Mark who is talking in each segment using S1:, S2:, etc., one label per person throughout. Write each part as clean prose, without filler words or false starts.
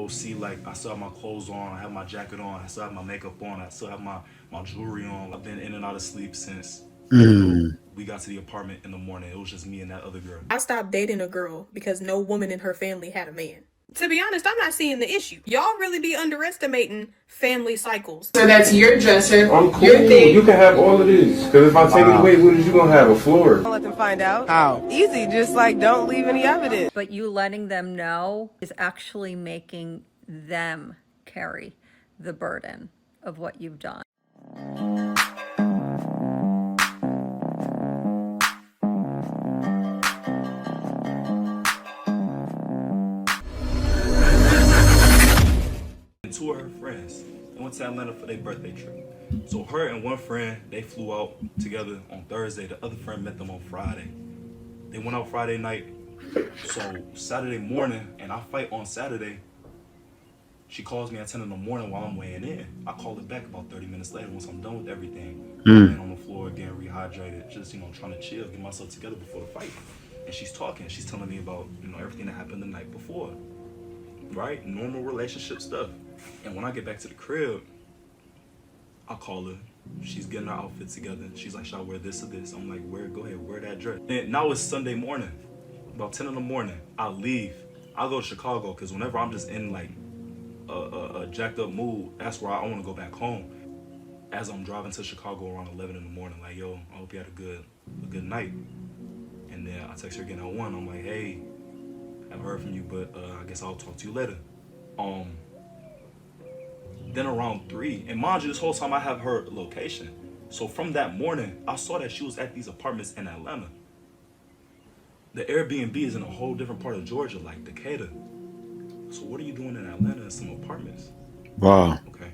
S1: oh, see, like, I still have my clothes on, I have my jacket on, I still have my makeup on, I still have my jewelry on. I've been in and out of sleep since, we got to the apartment in the morning. It was just me and that other girl.
S2: I stopped dating a girl because no woman in her family had a man. To be honest, I'm not seeing the issue. Y'all really be underestimating family cycles.
S3: So that's your dresser,
S4: I'm cool.
S3: your thing.
S4: You can have all of this. Because if I take it away, what is you going to have? A floor?
S5: Don't let them find out. How? Easy, just like don't leave any evidence.
S6: But you letting them know is actually making them carry the burden of what you've done.
S1: And two of her friends, they went to Atlanta for their birthday trip. So her and one friend, they flew out together on Thursday. The other friend met them on Friday. They went out Friday night. So Saturday morning, and I fight on Saturday, she calls me at 10 in the morning while I'm weighing in. I call her back about 30 minutes later once I'm done with everything. Laying on the floor again, rehydrated, just, trying to chill, get myself together before the fight. And she's talking, she's telling me about, everything that happened the night before. Right? Normal relationship stuff. And when I get back to the crib, I call her. She's getting her outfit together. She's like, should I wear this or this? I'm like, go ahead, wear that dress. And now it's Sunday morning. About 10 in the morning, I leave. I go to Chicago because whenever I'm just in like a jacked up mood, that's where I want to go back home. As I'm driving to Chicago around 11 in the morning, like, yo, I hope you had a good night. And then I text her again at 1. I'm like, hey, I haven't heard from you, but I guess I'll talk to you later. Then around 3, and mind you, this whole time I have her location. So from that morning, I saw that she was at these apartments in Atlanta. The Airbnb is in a whole different part of Georgia, like Decatur. So what are you doing in Atlanta in some apartments?
S7: Wow.
S1: Okay.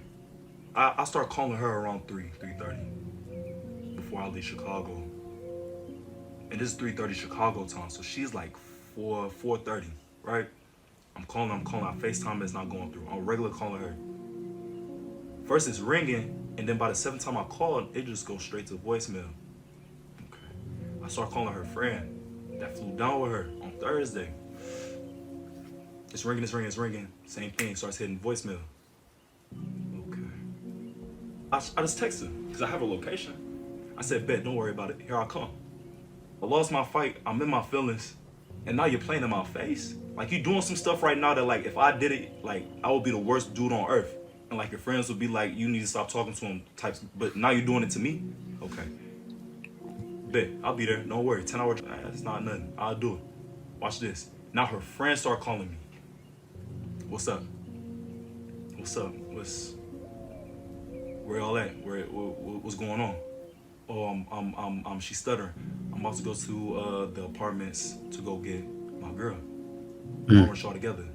S1: I start calling her around 3:30 before I leave Chicago. And this is 3:30 Chicago time, so she's like 4:30, right? I'm calling, I FaceTime is not going through. I'm regular calling her. First it's ringing, and then by the 7th time I called, it just goes straight to voicemail. Okay. I start calling her friend that flew down with her on Thursday. It's ringing. Same thing, starts hitting voicemail. Okay. I just text her, because I have a location. I said, bet, don't worry about it, here I come. I lost my fight, I'm in my feelings, and now you're playing in my face? Like, you doing some stuff right now that, like, if I did it, like, I would be the worst dude on earth. And, like, your friends would be like, you need to stop talking to him types, but now you're doing it to me? Okay. Bet, I'll be there, don't worry, 10 hour drive, that's not nothing, I'll do it. Watch this. Now her friends start calling me. What's up? Where y'all at? What's going on? Oh, she's stuttering. I'm about to go to the apartments to go get my girl. I want y'all together.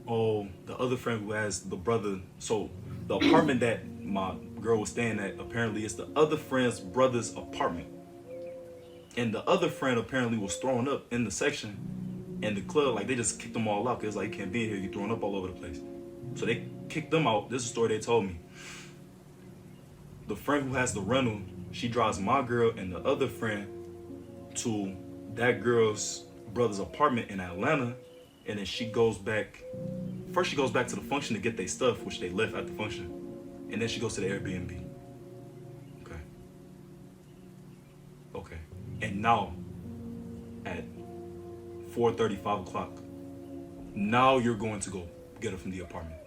S1: Oh, the other friend who has the brother. So the apartment that my girl was staying at, apparently it's the other friend's brother's apartment. And the other friend apparently was throwing up in the section. And the club, like, they just kicked them all out because, like, you can't be in here, you're throwing up all over the place. So they kicked them out. This is a story they told me. The friend who has the rental, she drives my girl and the other friend to that girl's brother's apartment in Atlanta. And then she goes back. First, she goes back to the function to get their stuff, which they left at the function. And then she goes to the Airbnb. Okay. And now, at 4:30, 5 o'clock, now you're going to go get her from the apartment.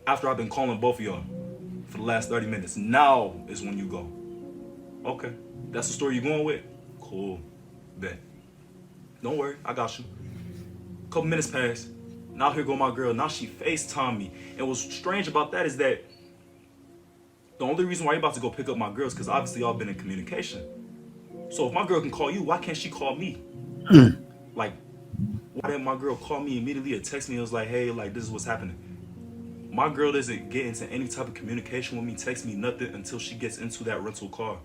S1: After I've been calling both of y'all for the last 30 minutes, now is when you go. Okay, that's the story you're going with? Cool, bet. Don't worry, I got you. Couple minutes pass, now here go my girl, now she FaceTime me. And what's strange about that is that the only reason why you're about to go pick up my girl is because obviously y'all been in communication. So if my girl can call you, why can't she call me? Like, why didn't my girl call me immediately or text me and was like, hey, like, this is what's happening? My girl doesn't get into any type of communication with me, text me nothing until she gets into that rental car.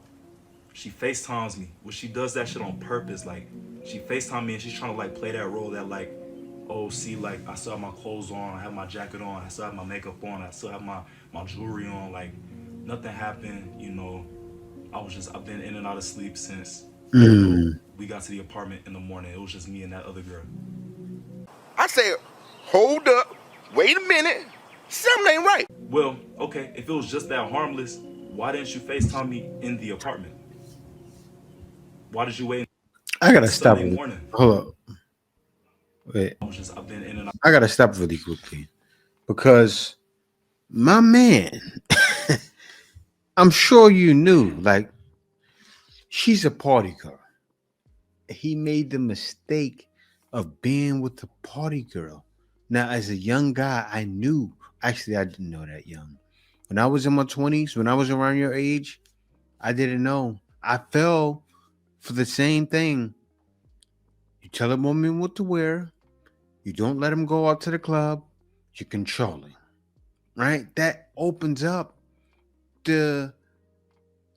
S1: She FaceTimes me. Well, she does that shit on purpose. Like, she FaceTime me and she's trying to, like, play that role that, like, oh, see, like, I still have my clothes on, I have my jacket on, I still have my makeup on, I still have my jewelry on. Like, nothing happened, I've been in and out of sleep since we got to the apartment in the morning. It was just me and that other girl.
S8: I said, hold up,
S3: wait a minute. Something ain't right.
S1: Well, okay, if it was just that harmless, why didn't you FaceTime me in the apartment? Why did you wait
S7: I gotta
S1: until
S7: stop.
S1: Sunday morning?
S7: Hold up. Wait.
S1: I've been in and out.
S7: I gotta stop really quickly because my man, I'm sure you knew, like, she's a party girl. He made the mistake of being with the party girl. Now, as a young guy, I knew. Actually, I didn't know that young. When I was in my 20s, when I was around your age, I didn't know. I fell for the same thing. You tell a woman what to wear. You don't let him go out to the club. You're controlling, right? That opens up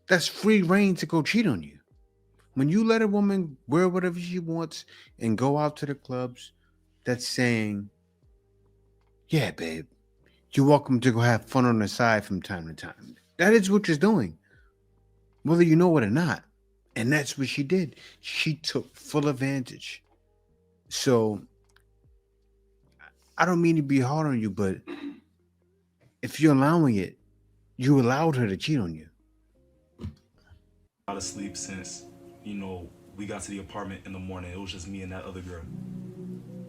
S7: that's free reign to go cheat on you. When you let a woman wear whatever she wants and go out to the clubs, that's saying, yeah, babe, you're welcome to go have fun on the side from time to time. That is what you're doing, whether you know it or not. And that's what she did. She took full advantage. So I don't mean to be hard on you, but if you're allowing it, you allowed her to cheat on you.
S1: Out of sleep since, we got to the apartment in the morning. It was just me and that other girl.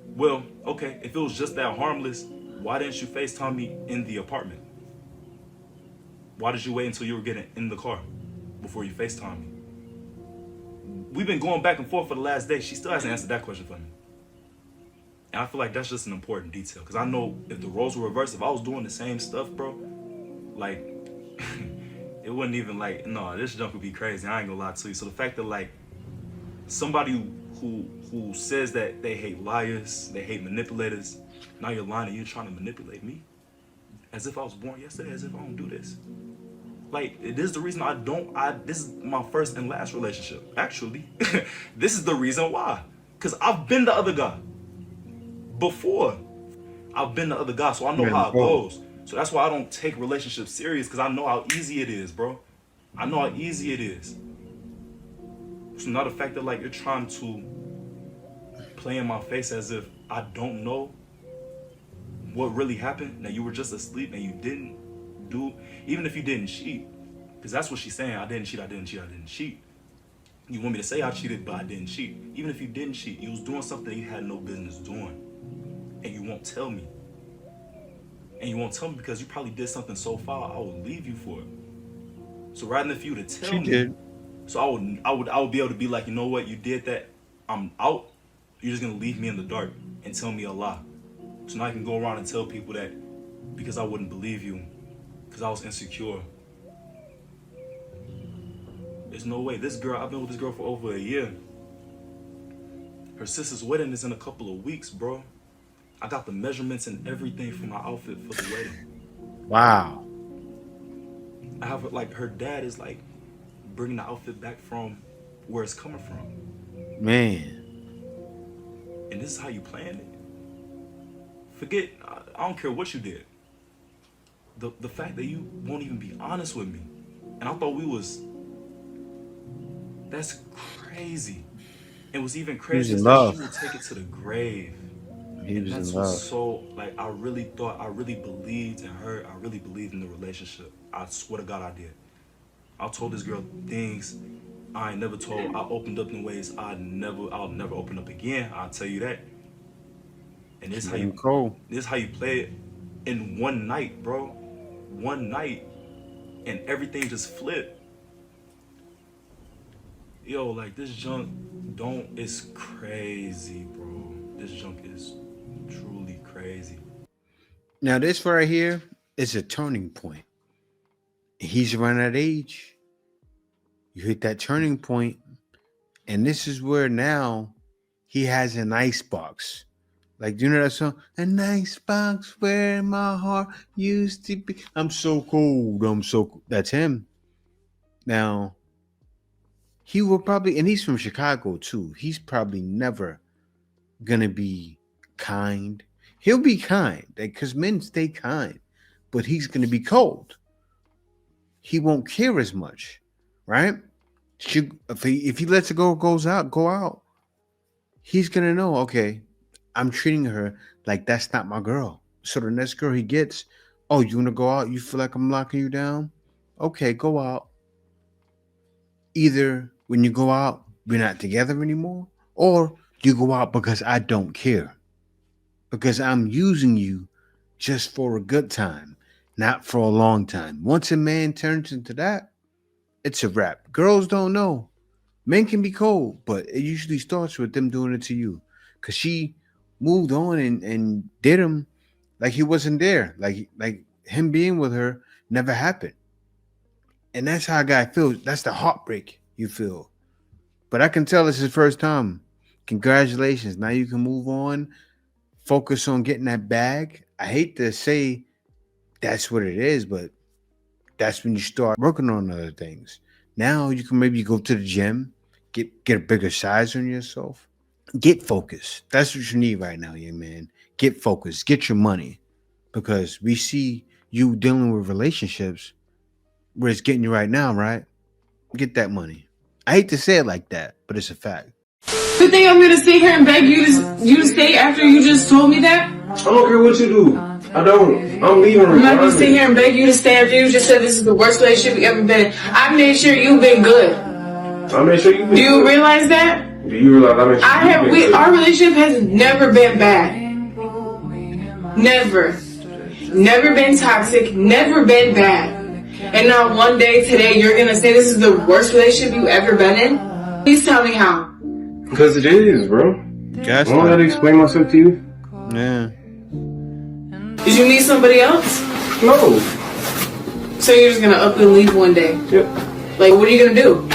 S1: Well, okay, if it was just that harmless, why didn't you FaceTime me in the apartment? Why did you wait until you were getting in the car before you FaceTime me? We've been going back and forth for the last day. She still hasn't answered that question for me. And I feel like that's just an important detail. Because I know if the roles were reversed, if I was doing the same stuff, bro, like, it wouldn't even no, this junk would be crazy. I ain't gonna lie to you. So the fact that somebody who says that they hate liars, they hate manipulators, now you're lying and you're trying to manipulate me? As if I was born yesterday, as if I don't do this. This is the reason this is my first and last relationship. Actually, this is the reason why. Because I've been the other guy. Before, I've been the other guy, so I know how it goes. So that's why I don't take relationships serious, because I know how easy it is, bro. I know how easy it is. So now the fact that you're trying to play in my face as if I don't know what really happened, that you were just asleep and you didn't do, even if you didn't cheat, because that's what she's saying. I didn't cheat. You want me to say I cheated, but I didn't cheat. Even if you didn't cheat, you was doing something you had no business doing. And you won't tell me. And you won't tell me because you probably did something so foul, I would leave you for it. So rather than for you to tell me,
S7: Did.
S1: so I would be able to be like, you know what, you did that, I'm out. You're just gonna leave me in the dark and tell me a lie. So now I can go around and tell people that because I wouldn't believe you, because I was insecure. There's no way. I've been with this girl for over a year. Her sister's wedding is in a couple of weeks, bro. I got the measurements and everything for my outfit for the wedding.
S7: Wow.
S1: I have her dad is bringing the outfit back from where it's coming from.
S7: Man.
S1: And this is how you plan it? Forget, I don't care what you did. The fact that you won't even be honest with me. And I thought that's crazy. It was even crazy that she would take it to the grave.
S7: He was
S1: That's
S7: in love.
S1: what's so I really believed in her. I really believed in the relationship. I swear to God I did. I told this girl things I ain't never told. I opened up in ways I'll never open up again. I'll tell you that. And this is how you play it in one night, bro. One night, and everything just flipped. Yo, this junk it's crazy, bro. This junk is truly crazy.
S7: Now, this right here is a turning point. He's around that age. You hit that turning point, and this is where now he has an ice box. Do you know that song? An ice box where my heart used to be. I'm so cold. That's him. Now, he will probably, and he's from Chicago too. He's probably never gonna be kind. He'll be kind, because men stay kind, but he's gonna be cold. He won't care as much, right? If he lets it go out, he's gonna know, okay, I'm treating her like that's not my girl. So the next girl he gets, oh, you wanna go out? You feel like I'm locking you down? Okay, go out. Either when you go out, we're not together anymore, or you go out because I don't care. Because I'm using you just for a good time, not for a long time. Once a man turns into that, it's a wrap. Girls don't know. Men can be cold, but it usually starts with them doing it to you. Cause she moved on and did him like he wasn't there. Like him being with her never happened. And that's how a guy feels. That's the heartbreak you feel. But I can tell it's his first time. Congratulations. Now you can move on. Focus on getting that bag. I hate to say that's what it is, but that's when you start working on other things. Now you can maybe go to the gym, get a bigger size on yourself. Get focused. That's what you need right now, young man. Get focused. Get your money. Because we see you dealing with relationships where it's getting you right now, right? Get that money. I hate to say it like that, but it's a fact.
S5: You think I'm gonna sit here and beg you to stay after you just told me that?
S4: I don't care what you do. I don't. I'm leaving.
S5: I'm not gonna sit here and beg you to stay after you just said this is the worst relationship you've ever been in. I made sure you've been good.
S4: I made sure you've been
S5: Do you
S4: good.
S5: realize that?
S4: Do you realize I made sure you've been good?
S5: Our relationship has never been bad. Never. Never been toxic. Never been bad. And now one day today you're gonna say this is the worst relationship you've ever been in? Please tell me how.
S4: Because it is, bro.
S7: Guess
S4: I don't know how to explain myself to you.
S7: Yeah.
S5: Did you need somebody else?
S4: No.
S5: So you're just gonna up and leave one day?
S4: Yep.
S5: Like, what are you gonna do?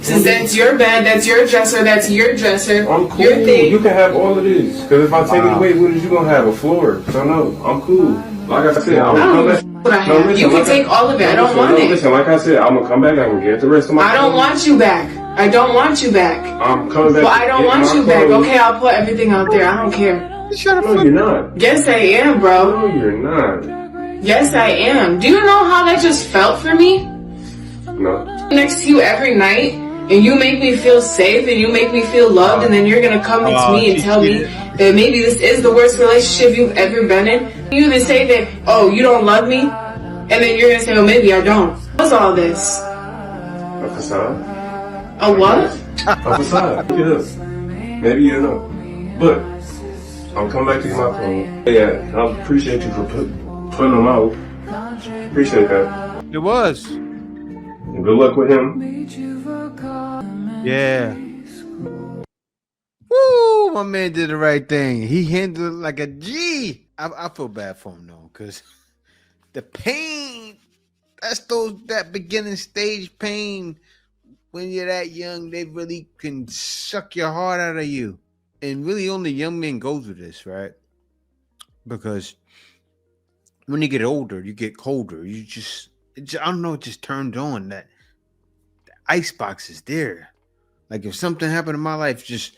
S5: Since that's your bed, that's your dresser,
S4: I'm cool.
S5: your thing.
S4: You can have all of this. Because if I take it away, what is you gonna have? A floor? So no, I'm cool. Like I said, I'm
S5: I
S4: gonna
S5: don't
S4: come
S5: know
S4: back.
S5: what I have. You can take all of it. I don't want it.
S4: Listen, like I said, I'm gonna come back. I'm gonna get the rest of my.
S5: I don't want you back. I don't want you back.
S4: I'm coming back.
S5: Well, I don't
S4: to get
S5: want
S4: my
S5: you back.
S4: clothes.
S5: Okay, I'll put everything out there. I don't care.
S4: No, you're not.
S5: Yes, I am, bro.
S4: No, you're not.
S5: Yes, I am. Do you know how that just felt for me?
S4: No.
S5: Next to you every night, and you make me feel safe, and you make me feel loved, and then you're gonna come to me and tell me that maybe this is the worst relationship you've ever been in. You either say that, oh, you don't love me, and then you're gonna say, well, maybe I don't. What's all this?
S4: A facade.
S5: A what?
S4: A facade. Yes. Maybe you know. But I'm coming back to get my clothes. Yeah, I appreciate you for putting them out. Appreciate that.
S7: It was.
S4: And good luck with him.
S7: Yeah. Woo! My man did the right thing. He handled it like a G. I feel bad for him though, because the pain, that beginning stage pain. When you're that young, they really can suck your heart out of you. And really only young men go through this, right? Because when you get older, you get colder. I don't know, it just turned on. That the icebox is there. Like if something happened in my life, just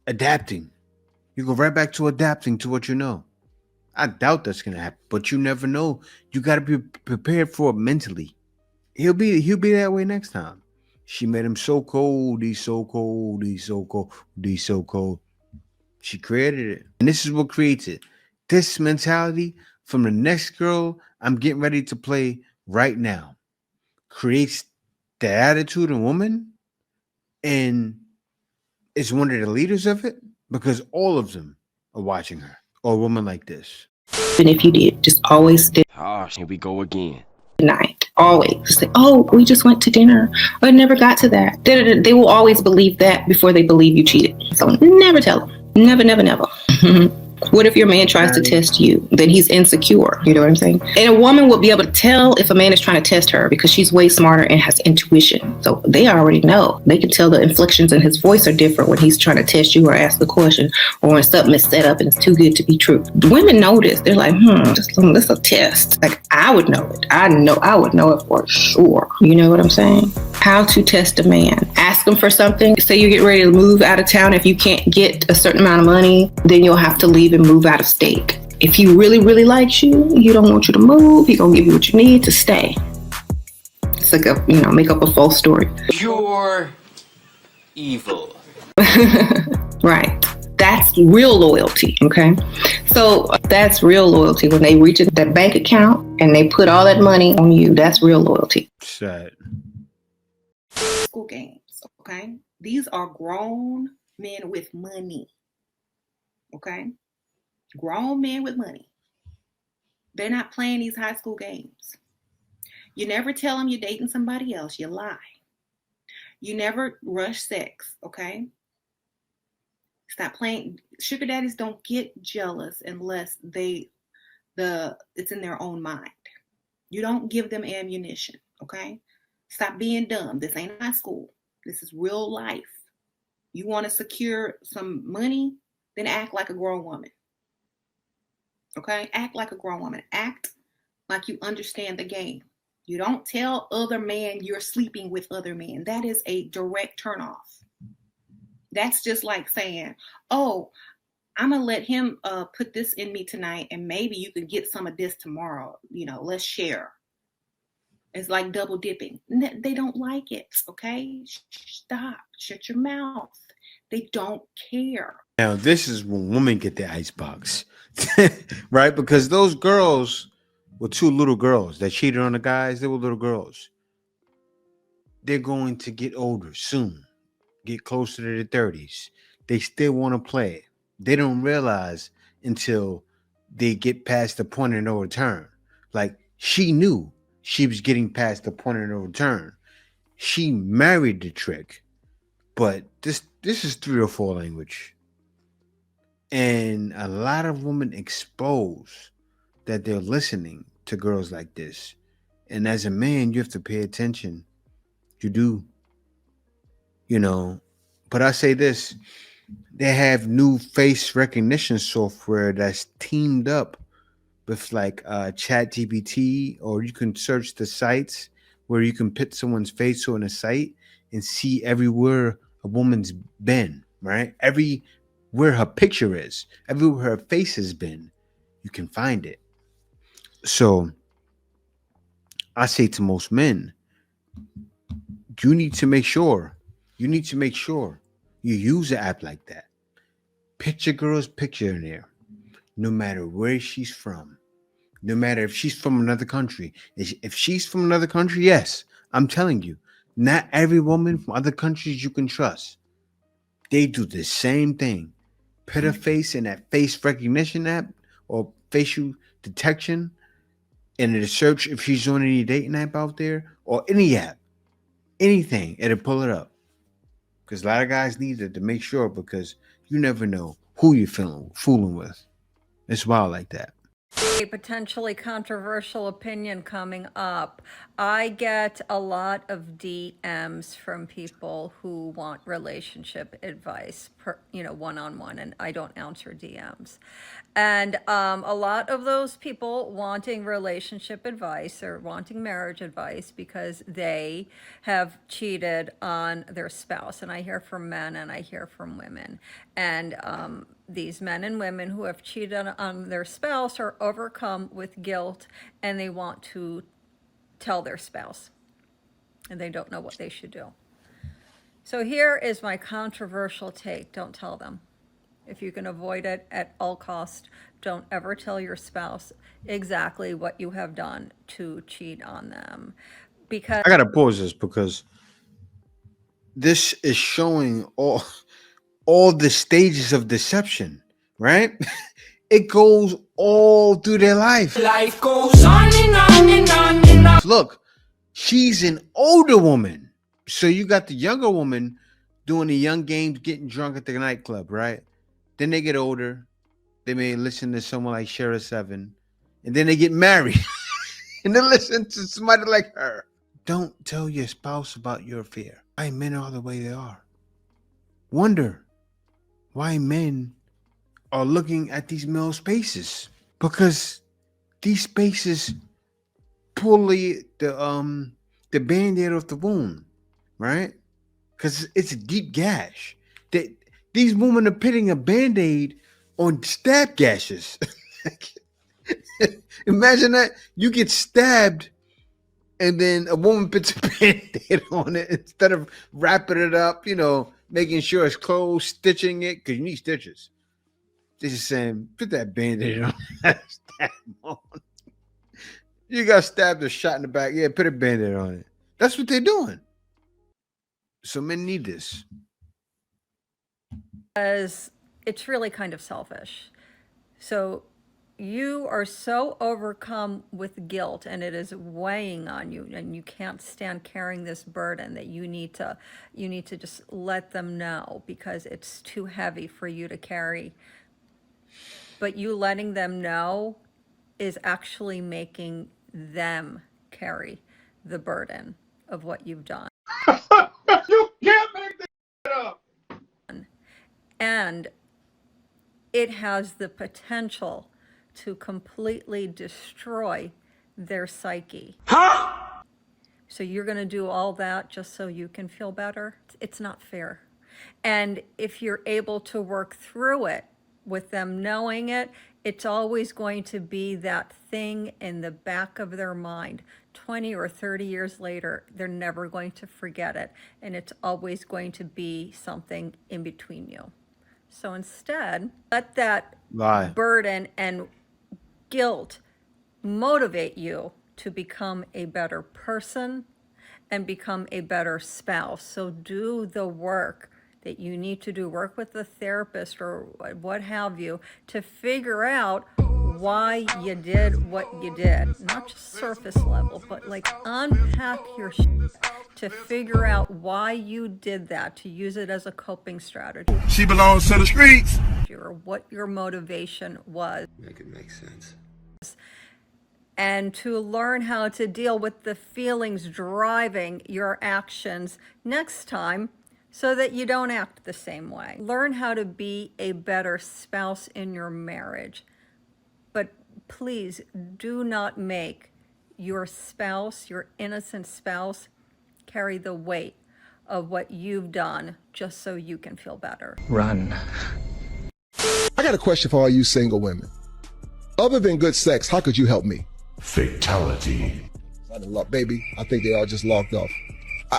S7: adapting. You go right back to adapting to what you know. I doubt that's going to happen, but you never know. You got to be prepared for it mentally. He'll be that way next time. She made him so cold. He's so cold. He's so cold. He's so cold. She created it. And this is what creates it. This mentality from the next girl I'm getting ready to play right now creates the attitude in woman, and is one of the leaders of it because all of them are watching her or a woman like this.
S8: And if you did, just always stay.
S3: Ah, here we go again.
S8: Night. Always say, oh, we just went to dinner. Or it never got to that. They will always believe that before they believe you cheated. So never tell them. Never, never, never. What if your man tries to test you? Then he's insecure. You know what I'm saying? And a woman will be able to tell if a man is trying to test her because she's way smarter and has intuition. So they already know. They can tell the inflections in his voice are different when he's trying to test you or ask the question, or when something is set up and it's too good to be true. Women know this. They're like, this is a test. Like, I would know it. I would know it for sure. You know what I'm saying? How to test a man. Ask him for something. Say you get ready to move out of town. If you can't get a certain amount of money, then you'll have to leave and move out of state. If he really, really likes you, he don't want you to move. He gonna give you what you need to stay. It's like make up a false story.
S3: Pure evil.
S8: Right. That's real loyalty, okay? So that's real loyalty. When they reach that bank account and they put all that money on you, that's real loyalty.
S7: Sad.
S8: School games, okay? These are grown men with money, okay? Grown men with money. They're not playing these high school games. You never tell them you're dating somebody else. You lie. You never rush sex, okay? Stop playing. Sugar daddies don't get jealous unless it's in their own mind. You don't give them ammunition, okay? Stop being dumb. This ain't high school. This is real life. You want to secure some money, then act like a grown woman. Okay? Act like a grown woman. Act like you understand the game. You don't tell other men you're sleeping with other men. That is a direct turnoff. That's just like saying, oh, I'm going to let him put this in me tonight, and maybe you can get some of this tomorrow. You know, let's share. It's like double dipping. They don't like it, okay? Stop. Shut your mouth. They don't care.
S7: Now, this is when women get the icebox, right? Because those girls were two little girls that cheated on the guys. They were little girls. They're going to get older soon, get closer to their 30s. They still want to play. They don't realize until they get past the point of no return. Like, she knew she was getting past the point of no return. She married the trick, but this is 304 language. And a lot of women expose that they're listening to girls like this. And as a man, you have to pay attention. You do. You know, but I say this, they have new face recognition software that's teamed up with like ChatGPT, or you can search the sites where you can put someone's face on a site and see everywhere a woman's been, right? Everywhere her picture is, everywhere her face has been, you can find it. So I say to most men, you need to make sure you use an app like that. Put your girl's picture in there, no matter where she's from, no matter if she's from another country. If she's from another country, yes, I'm telling you, not every woman from other countries you can trust. They do the same thing. Put her face in that face recognition app or facial detection, and it'll search if she's on any dating app out there or any app, anything, it'll pull it up. Because a lot of guys need it to make sure, because you never know who you're fooling with. It's wild like that.
S6: A potentially controversial opinion coming up. I get a lot of DMs from people who want relationship advice, one-on-one, and I don't answer DMs. And a lot of those people wanting relationship advice or wanting marriage advice because they have cheated on their spouse. And I hear from men and I hear from women. And these men and women who have cheated on their spouse are overcome with guilt, and they want to tell their spouse, and they don't know what they should do. So here is my controversial take. Don't tell them. If you can avoid it at all costs, don't ever tell your spouse exactly what you have done to cheat on them. Because
S7: I gotta pause this, because this is showing all the stages of deception, right? It goes all through their life.
S3: Life goes on and on and on and on.
S7: Look, she's an older woman. So you got the younger woman doing the young games, getting drunk at the nightclub, right? Then they get older. They may listen to someone like Shara 7. And then they get married. And then listen to somebody like her. Don't tell your spouse about your affair. Why men are the way they are. Wonder why men are looking at these male spaces, because these spaces pull the band-aid off the wound, right? Because it's a deep gash. These women are putting a band-aid on stab gashes. Imagine that. You get stabbed and then a woman puts a band-aid on it instead of wrapping it up, making sure it's closed, stitching it, because you need stitches. They're just saying, put that Band-Aid on. Stab on. You got stabbed or shot in the back. Yeah, put a Band-Aid on it. That's what they're doing. So men need this.
S6: Because it's really kind of selfish. So you are so overcome with guilt and it is weighing on you and you can't stand carrying this burden that you need to just let them know because it's too heavy for you to carry. But you letting them know is actually making them carry the burden of what you've done.
S4: You can't make that up.
S6: And it has the potential to completely destroy their psyche.
S3: Huh?
S6: So you're going to do all that just so you can feel better? It's not fair. And if you're able to work through it with them knowing it, it's always going to be that thing in the back of their mind. 20 or 30 years later, they're never going to forget it. And it's always going to be something in between you. So instead, let that burden and guilt motivate you to become a better person and become a better spouse. So do the work that you need to do, work with a therapist or what have you, to figure out why you did what you did. Not just surface level, but like unpack your shit to figure out why you did that, to use it as a coping strategy.
S3: She belongs to the streets.
S6: Or what your motivation was.
S3: Make it make sense.
S6: And to learn how to deal with the feelings driving your actions next time so that you don't act the same way. Learn how to be a better spouse in your marriage. But please do not make your spouse, your innocent spouse, carry the weight of what you've done just so you can feel better.
S3: Run.
S9: I got a question for all you single women. Other than good sex, how could you help me?
S10: Fatality.
S9: Baby, I think they all just logged off.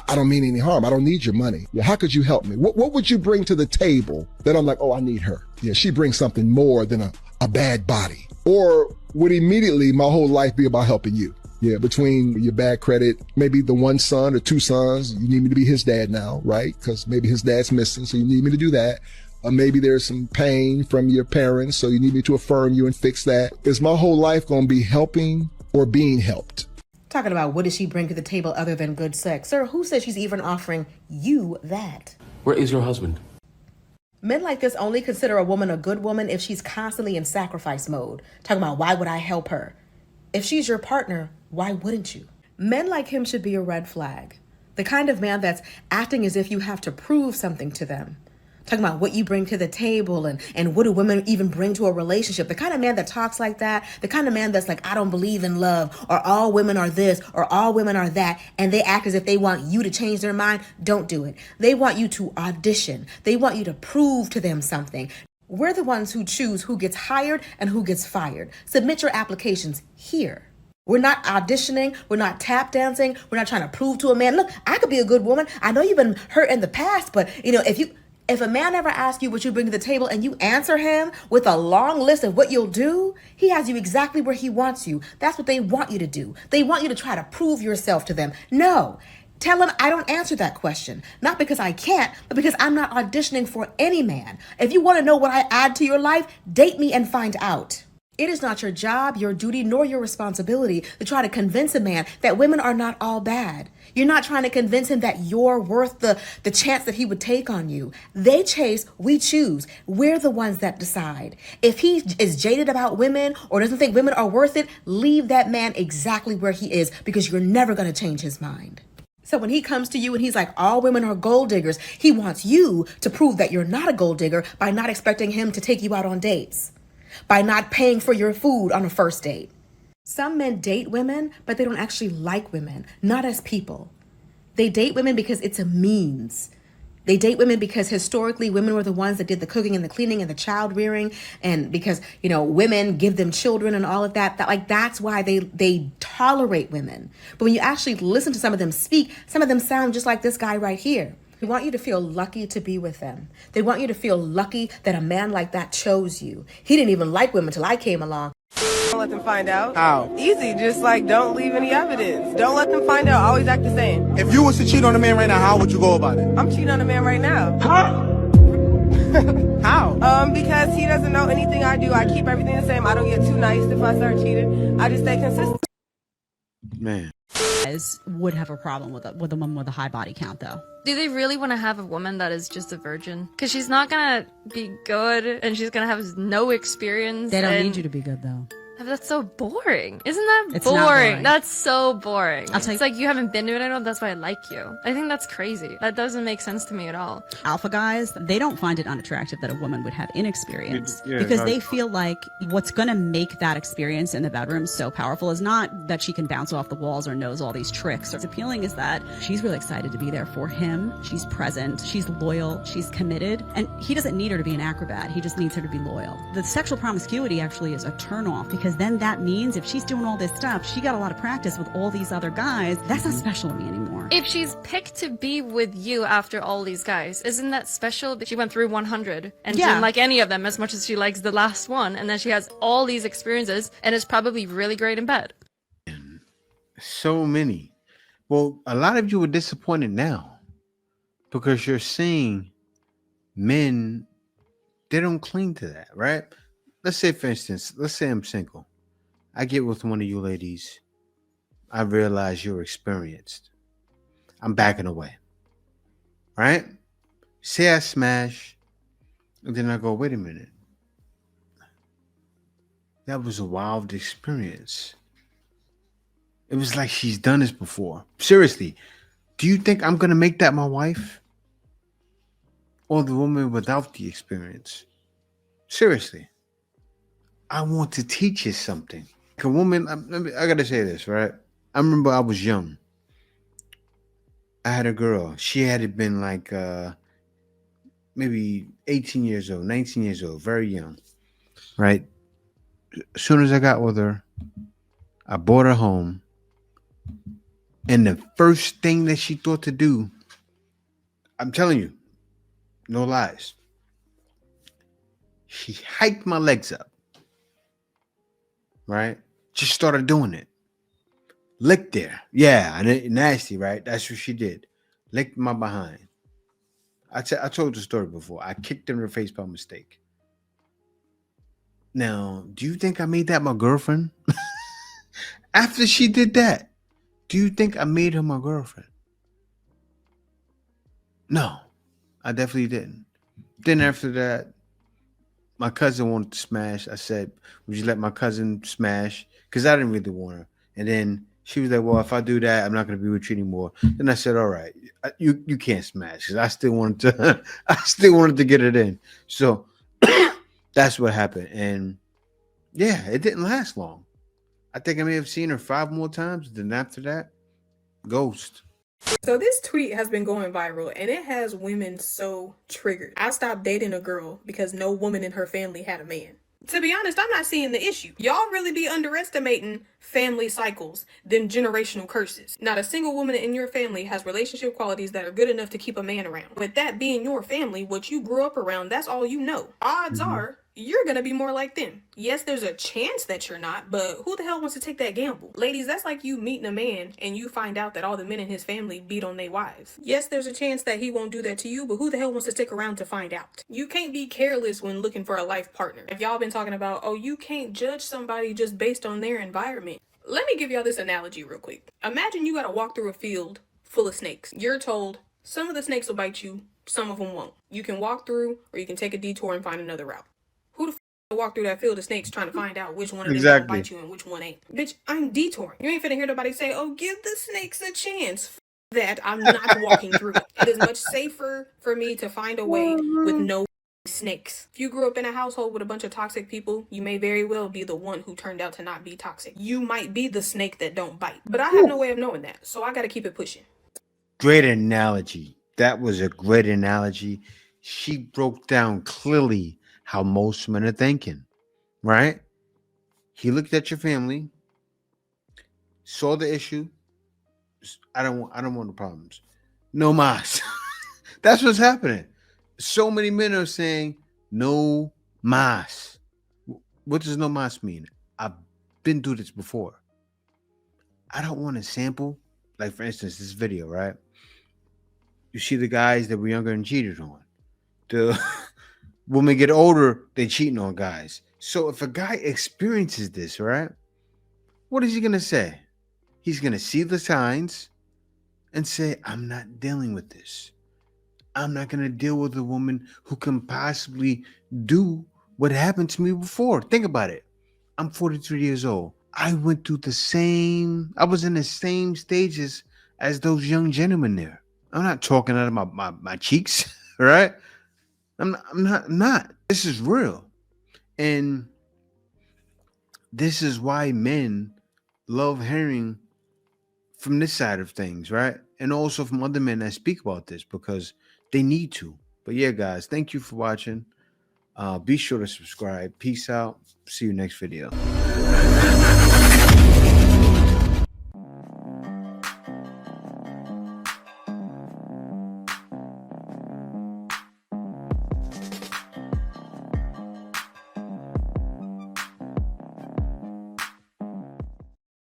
S9: I don't mean any harm. I don't need your money. Yeah, how could you help me? What would you bring to the table that I'm like, oh, I need her? Yeah, she brings something more than a bad body. Or would immediately my whole life be about helping you? Yeah, between your bad credit, maybe the one son or two sons, you need me to be his dad now, right? Because maybe his dad's missing, so you need me to do that. Or maybe there's some pain from your parents, so you need me to affirm you and fix that. Is my whole life going to be helping or being helped?
S11: Talking about what does she bring to the table other than good sex? Sir, who says she's even offering you that?
S10: Where is your husband?
S11: Men like this only consider a woman a good woman if she's constantly in sacrifice mode. Talking about why would I help her? If she's your partner, why wouldn't you? Men like him should be a red flag. The kind of man that's acting as if you have to prove something to them. Talking about what you bring to the table and what do women even bring to a relationship. The kind of man that talks like that, the kind of man that's like, I don't believe in love, or all women are this, or all women are that, and they act as if they want you to change their mind. Don't do it. They want you to audition. They want you to prove to them something. We're the ones who choose who gets hired and who gets fired. Submit your applications here. We're not auditioning. We're not tap dancing. We're not trying to prove to a man, look, I could be a good woman. I know you've been hurt in the past, but if a man ever asks you what you bring to the table and you answer him with a long list of what you'll do, he has you exactly where he wants you. That's what they want you to do. They want you to try to prove yourself to them. No, tell him I don't answer that question. Not because I can't, but because I'm not auditioning for any man. If you want to know what I add to your life, date me and find out. It is not your job, your duty, nor your responsibility to try to convince a man that women are not all bad. You're not trying to convince him that you're worth the chance that he would take on you. They chase, we choose. We're the ones that decide. If he is jaded about women or doesn't think women are worth it, leave that man exactly where he is because you're never going to change his mind. So when he comes to you and he's like, all women are gold diggers, he wants you to prove that you're not a gold digger by not expecting him to take you out on dates, by not paying for your food on a first date. Some men date women, but they don't actually like women, not as people. They date women because it's a means. They date women because historically women were the ones that did the cooking and the cleaning and the child rearing, and because, women give them children and all of that. That's why they tolerate women. But when you actually listen to some of them speak, some of them sound just like this guy right here. They want you to feel lucky to be with them. They want you to feel lucky that a man like that chose you. He didn't even like women until I came along.
S12: Don't let them find out. How? Easy, just like don't leave any evidence. Don't let them find out. Always act the same.
S3: If you was to cheat on a man right now, how would you go about it?
S12: I'm cheating on a man right now.
S3: Huh? How?
S12: Because he doesn't know anything I do. I keep everything the same. I don't get too nice if I start cheating. I just stay consistent.
S7: Man.
S13: Would have a problem with a woman with a high body count, though.
S14: Do they really want to have a woman that is just a virgin? Because she's not gonna be good, and she's gonna have no experience.
S13: They don't need you to be good, though.
S14: That's so boring. Isn't that
S13: It's not
S14: boring?
S13: boring.
S14: That's so boring.
S13: I'll tell you-
S14: It's like you haven't been doing it, that's why I like you. I think that's crazy. That doesn't make sense to me at all.
S13: Alpha guys, they don't find it unattractive that a woman would have inexperience
S7: Yeah,
S13: because
S7: right.
S13: they feel like what's going to make that experience in the bedroom so powerful is not that she can bounce off the walls or knows all these tricks. What's appealing is that she's really excited to be there for him. She's present. She's loyal. She's committed. And he doesn't need her to be an acrobat. He just needs her to be loyal. The sexual promiscuity actually is a turnoff because then that means if she's doing all this stuff, she got a lot of practice with all these other guys. That's not special to me anymore.
S14: If she's picked to be with you after all these guys, isn't that special? She went through 100 and
S13: Yeah.
S14: didn't like any of them as much as she likes the last one, and then she has all these experiences and is probably really great in bed.
S7: So many. Well, a lot of you are disappointed now because you're seeing men, they don't cling to that, right? Let's say, for instance, let's say I'm single. I get with one of you ladies. I realize you're experienced. I'm backing away. Right? Say I smash, and then I go, wait a minute. That was a wild experience. It was like she's done this before. Seriously, do you think I'm going to make that my wife? Or the woman without the experience? Seriously. I want to teach you something. Like a woman, I got to say this, right? I remember I was young. I had a girl. She had been like maybe 18 years old, 19 years old, very young, right? As soon as I got with her, I brought her home. And the first thing that she thought to do, I'm telling you, no lies, she hiked my legs up, right? Just started doing it. Licked there. Yeah, and it nasty, right? That's what she did. Licked my behind. I told the story before. I kicked her in the face by mistake. Now, do you think I made that my girlfriend? After she did that, do you think I made her my girlfriend? No, I definitely didn't. Then after that, my cousin wanted to smash. I said, would you let my cousin smash? Because I didn't really want her. And then she was like, well, if I do that, I'm not going to be with you anymore. Then I said, all right, you can't smash. Because I still wanted to get it in. So that's what happened. And yeah, it didn't last long. I think I may have seen her 5 more times. Then after that, ghost.
S2: So this tweet has been going viral and it has women so triggered. I stopped dating a girl because no woman in her family had a man. To be honest, I'm not seeing the issue. Y'all really be underestimating family cycles than generational curses. Not a single woman in your family has relationship qualities that are good enough to keep a man around. With that being your family, what you grew up around, that's all you know. Odds are you're gonna be more like them. Yes, there's a chance that you're not, but who the hell wants to take that gamble? Ladies, that's like you meeting a man and you find out that all the men in his family beat on their wives. Yes, there's a chance that he won't do that to you, but who the hell wants to stick around to find out? You can't be careless when looking for a life partner. If y'all been talking about, oh, you can't judge somebody just based on their environment. Let me give y'all this analogy real quick. Imagine you gotta walk through a field full of snakes. You're told some of the snakes will bite you, some of them won't. You can walk through or you can take a detour and find another route. Who the f walk through that field of snakes trying to find out which one of them gonna bite you and which one ain't? Bitch, I'm detouring. You ain't finna hear nobody say, oh, give the snakes a chance. F that, I'm not walking through it. It is much safer for me to find a way with no snakes. If you grew up in a household with a bunch of toxic people, you may very well be the one who turned out to not be toxic. You might be the snake that don't bite. But I have no way of knowing that, so I gotta keep it pushing.
S7: Great analogy. That was a great analogy. She broke down clearly how most men are thinking, right? He looked at your family, saw the issue. I don't want the problems. No mas. That's what's happening. So many men are saying no mas. What does no mas mean? I've been through this before. I don't want to sample. Like, for instance, this video, right? You see the guys that were younger and cheated on. The women get older, they cheating on guys. So if a guy experiences this, right? What is he going to say? He's going to see the signs and say, I'm not dealing with this. I'm not going to deal with a woman who can possibly do what happened to me before. Think about it. I'm 43 years old. I went through I was in the same stages as those young gentlemen there. I'm not talking out of my cheeks, right? I'm not. This is real. And this is why men love hearing from this side of things, right? And also from other men that speak about this, because they need to. But yeah, guys, thank you for watching. Be sure to subscribe. Peace out. See you next video.